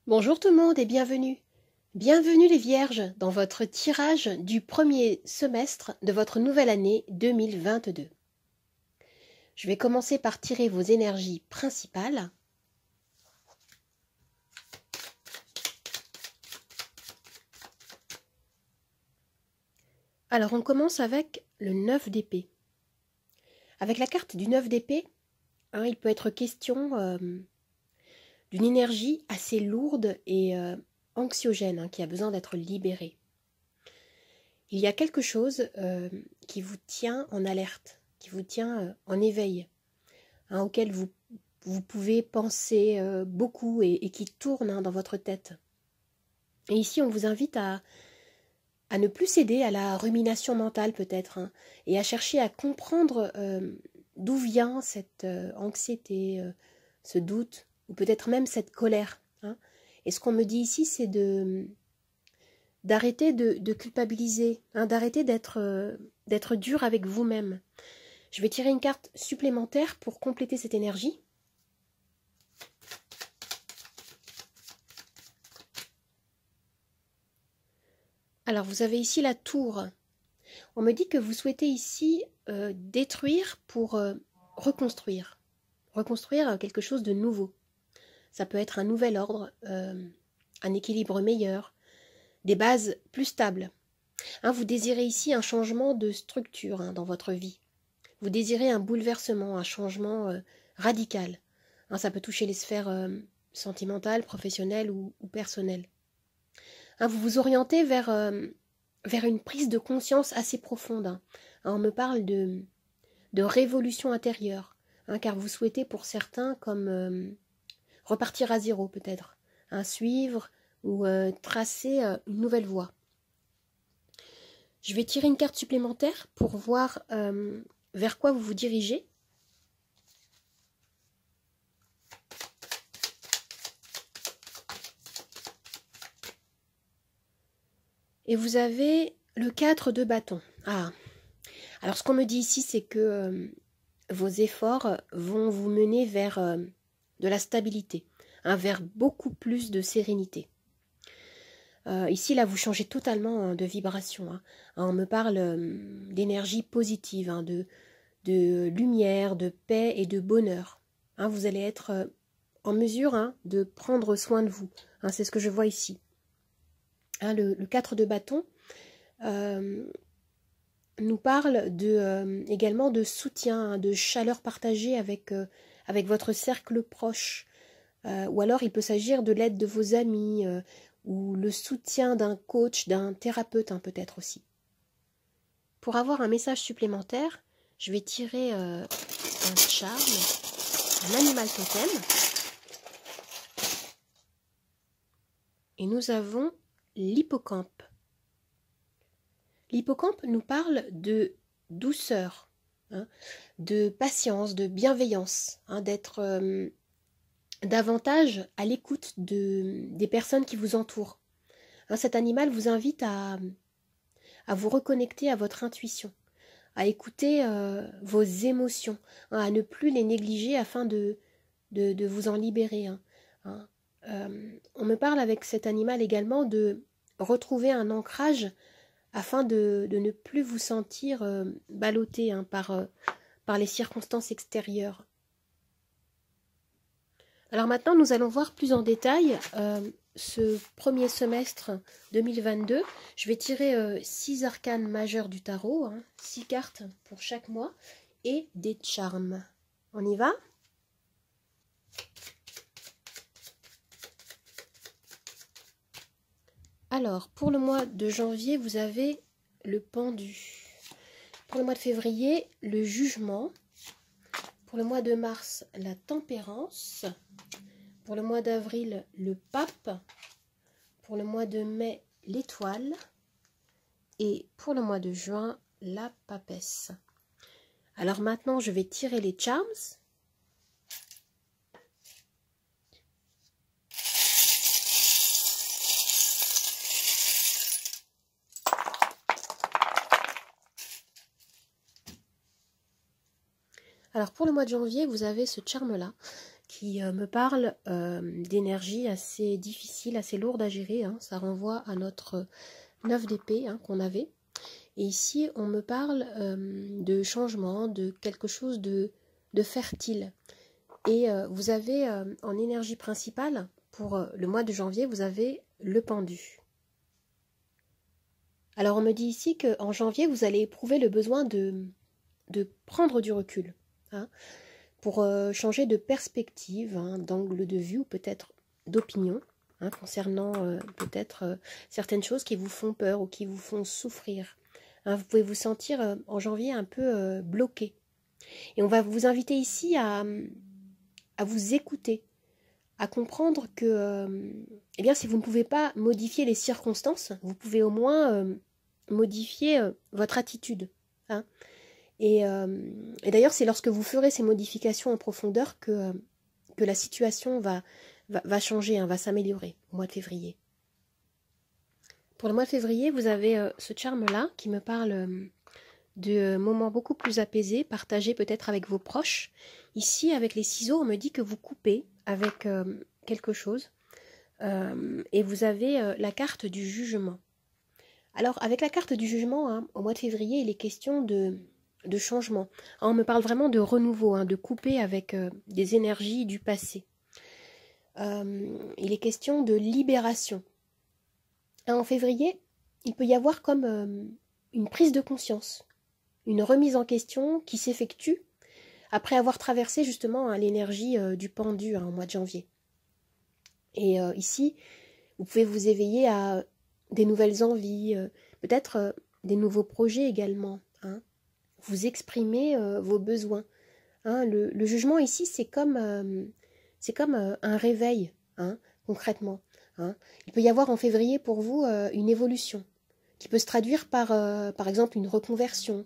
Bonjour tout le monde et bienvenue. Bienvenue les vierges dans votre tirage du premier semestre de votre nouvelle année 2022. Je vais commencer par tirer vos énergies principales. Alors on commence avec le 9 d'épée. Avec la carte du 9 d'épée, il peut être question d'une énergie assez lourde et anxiogène qui a besoin d'être libérée. Il y a quelque chose qui vous tient en alerte, qui vous tient en éveil, auquel vous pouvez penser beaucoup et qui tourne dans votre tête. Et ici, on vous invite à ne plus céder à la rumination mentale peut-être, et à chercher à comprendre d'où vient cette anxiété, ce doute, ou peut-être même cette colère. Et ce qu'on me dit ici, c'est d'arrêter de culpabiliser, d'arrêter d'être dur avec vous-même. Je vais tirer une carte supplémentaire pour compléter cette énergie. Alors, vous avez ici la tour. On me dit que vous souhaitez ici détruire pour reconstruire. Reconstruire quelque chose de nouveau. Ça peut être un nouvel ordre, un équilibre meilleur, des bases plus stables. Vous désirez ici un changement de structure dans votre vie. Vous désirez un bouleversement, un changement radical. Ça peut toucher les sphères sentimentales, professionnelles ou personnelles. Vous vous orientez vers une prise de conscience assez profonde. On me parle de révolution intérieure, car vous souhaitez pour certains comme repartir à zéro peut-être, suivre ou tracer une nouvelle voie. Je vais tirer une carte supplémentaire pour voir vers quoi vous vous dirigez. Et vous avez le 4 de bâton. Alors ce qu'on me dit ici, c'est que vos efforts vont vous mener vers de la stabilité, vers beaucoup plus de sérénité. Ici, là, vous changez totalement de vibration. On me parle d'énergie positive, de lumière, de paix et de bonheur. Vous allez être en mesure de prendre soin de vous. C'est ce que je vois ici. Le 4 de bâton nous parle également de soutien, de chaleur partagée avec votre cercle proche. Ou alors il peut s'agir de l'aide de vos amis ou le soutien d'un coach, d'un thérapeute peut-être aussi. Pour avoir un message supplémentaire, je vais tirer un charme, un animal totem. Et nous avons l'hippocampe. L'hippocampe nous parle de douceur, de patience, de bienveillance, d'être davantage à l'écoute des personnes qui vous entourent. Cet animal vous invite à vous reconnecter à votre intuition, à écouter vos émotions, à ne plus les négliger afin de vous en libérer. On me parle avec cet animal également de retrouver un ancrage afin de ne plus vous sentir ballotté par les circonstances extérieures. Alors maintenant, nous allons voir plus en détail ce premier semestre 2022. Je vais tirer 6 arcanes majeures du tarot, 6 cartes pour chaque mois, et des charmes. On y va ? Alors, pour le mois de janvier, vous avez le pendu. Pour le mois de février, le jugement. Pour le mois de mars, la tempérance. Pour le mois d'avril, le pape. Pour le mois de mai, l'étoile. Et pour le mois de juin, la papesse. Alors maintenant, je vais tirer les charms. Alors pour le mois de janvier, vous avez ce charme-là qui me parle d'énergie assez difficile, assez lourde à gérer. Hein. Ça renvoie à notre 9 d'épée qu'on avait. Et ici, on me parle de changement, de quelque chose de fertile. Et vous avez en énergie principale, pour le mois de janvier, vous avez le pendu. Alors on me dit ici qu'en janvier, vous allez éprouver le besoin de prendre du recul, hein, pour changer de perspective, hein, d'angle de vue ou peut-être d'opinion, hein, concernant peut-être certaines choses qui vous font peur ou qui vous font souffrir. Hein, vous pouvez vous sentir en janvier un peu bloqué. Et on va vous inviter ici à vous écouter, à comprendre que eh bien, si vous ne pouvez pas modifier les circonstances, vous pouvez au moins modifier votre attitude. Hein. Et d'ailleurs, c'est lorsque vous ferez ces modifications en profondeur que la situation va changer, hein, va s'améliorer au mois de février. Pour le mois de février, vous avez ce charme-là qui me parle de moments beaucoup plus apaisés, partagés peut-être avec vos proches. Ici, avec les ciseaux, on me dit que vous coupez avec quelque chose et vous avez la carte du jugement. Alors, avec la carte du jugement, hein, au mois de février, il est question de changement. On me parle vraiment de renouveau, hein, de couper avec des énergies du passé. Il est question de libération. En février, il peut y avoir comme une prise de conscience, une remise en question qui s'effectue après avoir traversé justement l'énergie du pendu au mois de janvier. Et ici, vous pouvez vous éveiller à des nouvelles envies, peut-être des nouveaux projets également. Hein. Vous exprimez vos besoins. Hein. Le jugement ici, c'est comme un réveil, hein, concrètement. Hein. Il peut y avoir en février pour vous une évolution qui peut se traduire par exemple une reconversion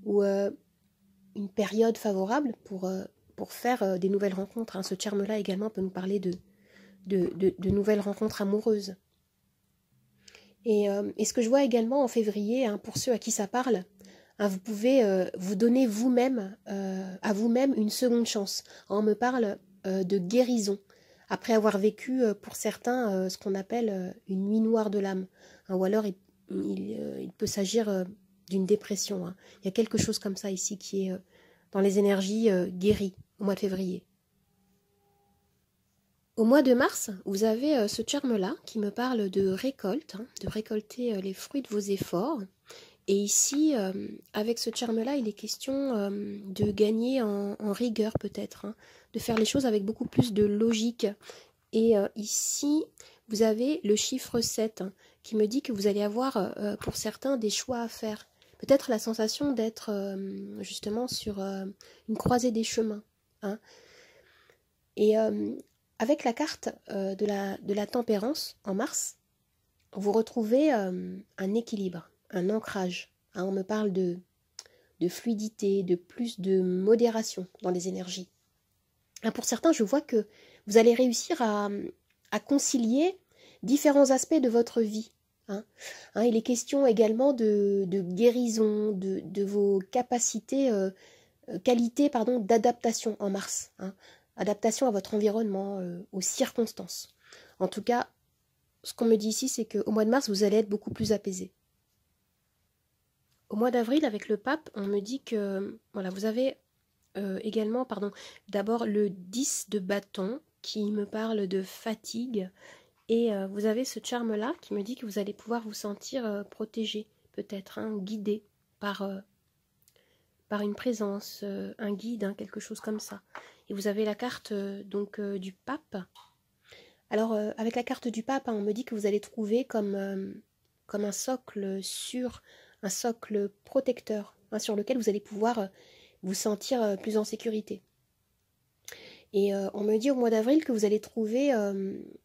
ou une période favorable pour faire des nouvelles rencontres. Hein. Ce terme-là également peut nous parler de nouvelles rencontres amoureuses. Et ce que je vois également en février, hein, pour ceux à qui ça parle, hein, vous pouvez vous donner vous-même, à vous-même une seconde chance. On me parle de guérison, après avoir vécu pour certains ce qu'on appelle une nuit noire de l'âme. Hein, ou alors il peut s'agir d'une dépression. Hein. Il y a quelque chose comme ça ici qui est dans les énergies guéries au mois de février. Au mois de mars, vous avez ce terme-là qui me parle de récolte, hein, de récolter les fruits de vos efforts. Et ici, avec ce terme-là, il est question de gagner en rigueur peut-être, hein, de faire les choses avec beaucoup plus de logique. Et ici, vous avez le chiffre 7 hein, qui me dit que vous allez avoir pour certains des choix à faire. Peut-être la sensation d'être justement sur une croisée des chemins. Hein. Et avec la carte de la tempérance en mars, vous retrouvez un équilibre, un ancrage. Hein, on me parle de fluidité, de plus de modération dans les énergies. Hein, pour certains, je vois que vous allez réussir à concilier différents aspects de votre vie. Hein. Hein, il est question également de guérison, de vos capacités, qualités d'adaptation en mars. Hein. Adaptation à votre environnement, aux circonstances. En tout cas, ce qu'on me dit ici, c'est qu'au mois de mars, vous allez être beaucoup plus apaisé. Au mois d'avril, avec le pape, on me dit que voilà, vous avez également, d'abord le 10 de bâton qui me parle de fatigue. Et vous avez ce charme-là qui me dit que vous allez pouvoir vous sentir protégé, peut-être, hein, guidé par une présence, un guide, hein, quelque chose comme ça. Et vous avez la carte du pape. Alors, avec la carte du pape, hein, on me dit que vous allez trouver comme un socle sûr, un socle protecteur, hein, sur lequel vous allez pouvoir vous sentir plus en sécurité. Et on me dit au mois d'avril que vous allez trouver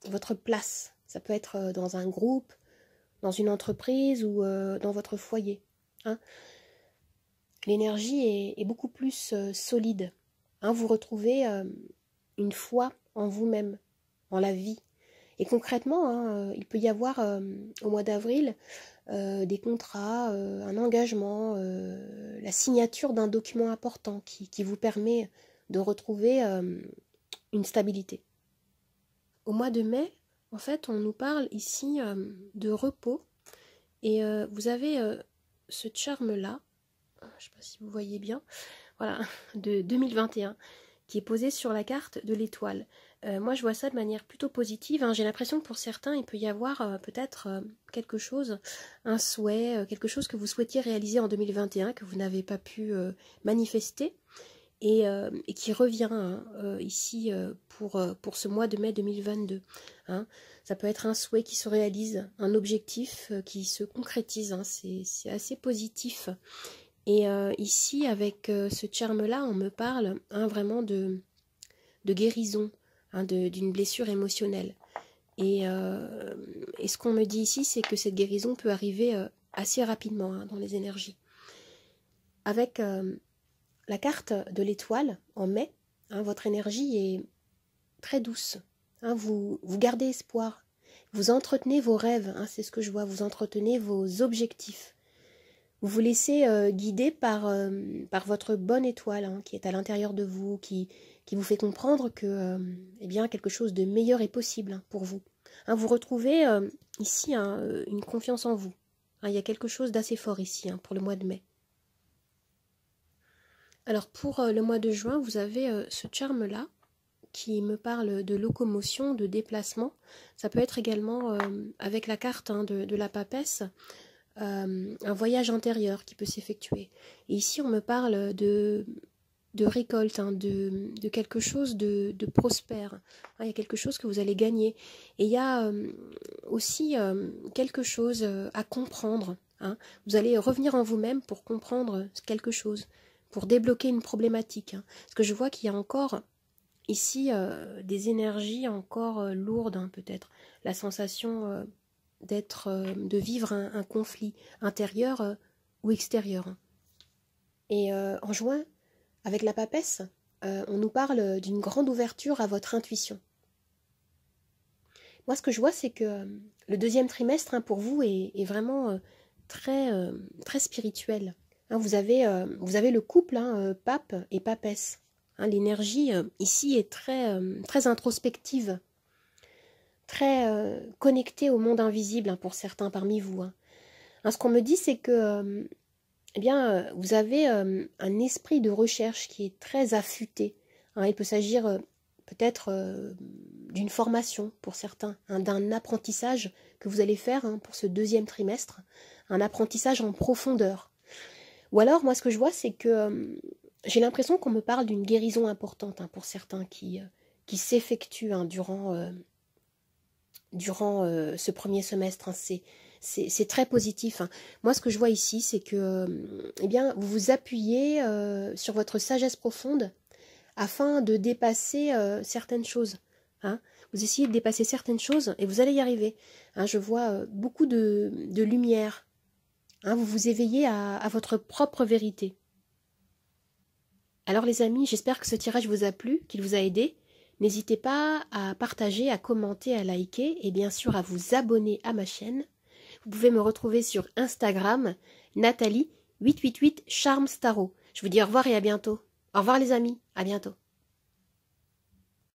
votre place. Ça peut être dans un groupe, dans une entreprise ou dans votre foyer. Hein. L'énergie est beaucoup plus solide. Hein, vous retrouvez une foi en vous-même, en la vie. Et concrètement, hein, il peut y avoir au mois d'avril des contrats, un engagement, la signature d'un document important qui vous permet de retrouver une stabilité. Au mois de mai, en fait, on nous parle ici de repos. Et vous avez ce charme-là, je ne sais pas si vous voyez bien, voilà, de 2021, qui est posé sur la carte de l'étoile. Moi, je vois ça de manière plutôt positive. Hein. J'ai l'impression que pour certains, il peut y avoir peut-être quelque chose, un souhait, quelque chose que vous souhaitiez réaliser en 2021, que vous n'avez pas pu manifester, et qui revient hein, ici pour ce mois de mai 2022. Hein. Ça peut être un souhait qui se réalise, un objectif qui se concrétise. Hein. C'est assez positif. Et ici, avec ce charme-là, on me parle hein, vraiment de guérison, hein, d'une blessure émotionnelle. Et ce qu'on me dit ici, c'est que cette guérison peut arriver assez rapidement hein, dans les énergies. Avec la carte de l'étoile en mai, hein, votre énergie est très douce. Hein, vous gardez espoir. Vous entretenez vos rêves, hein, c'est ce que je vois. Vous entretenez vos objectifs. Vous vous laissez guider par votre bonne étoile hein, qui est à l'intérieur de vous, qui vous fait comprendre que eh bien, quelque chose de meilleur est possible hein, pour vous. Hein, vous retrouvez ici hein, une confiance en vous. Hein, il y a quelque chose d'assez fort ici hein, pour le mois de mai. Alors pour le mois de juin, vous avez ce charme-là qui me parle de locomotion, de déplacement. Ça peut être également avec la carte hein, de la papesse, un voyage intérieur qui peut s'effectuer. Et ici, on me parle de récolte, hein, de quelque chose de prospère. Hein, il y a quelque chose que vous allez gagner. Et il y a aussi quelque chose à comprendre. Hein. Vous allez revenir en vous-même pour comprendre quelque chose, pour débloquer une problématique. Hein. Parce que je vois qu'il y a encore ici des énergies encore lourdes, hein, peut-être. La sensation de vivre un conflit intérieur ou extérieur. Et en juin, avec la papesse, on nous parle d'une grande ouverture à votre intuition. Moi, ce que je vois, c'est que le deuxième trimestre hein, pour vous est vraiment très spirituel. Hein, vous avez le couple, hein, pape et papesse. Hein, l'énergie ici est très introspective, très connectée au monde invisible hein, pour certains parmi vous. Hein. Hein, ce qu'on me dit, c'est que eh bien, vous avez un esprit de recherche qui est très affûté. Hein, il peut s'agir peut-être d'une formation pour certains, hein, d'un apprentissage que vous allez faire hein, pour ce deuxième trimestre, un apprentissage en profondeur. Ou alors, moi, ce que je vois, c'est que j'ai l'impression qu'on me parle d'une guérison importante hein, pour certains qui s'effectue hein, durant ce premier semestre. Hein, c'est très positif. Hein. Moi, ce que je vois ici, c'est que eh bien, vous vous appuyez sur votre sagesse profonde afin de dépasser certaines choses. Hein. Vous essayez de dépasser certaines choses et vous allez y arriver. Hein, je vois beaucoup de lumière. Hein, vous vous éveillez à votre propre vérité. Alors les amis, j'espère que ce tirage vous a plu, qu'il vous a aidé. N'hésitez pas à partager, à commenter, à liker et bien sûr à vous abonner à ma chaîne. Vous pouvez me retrouver sur Instagram, Nathalie888 Charme Starot. Je vous dis au revoir et à bientôt. Au revoir les amis, à bientôt.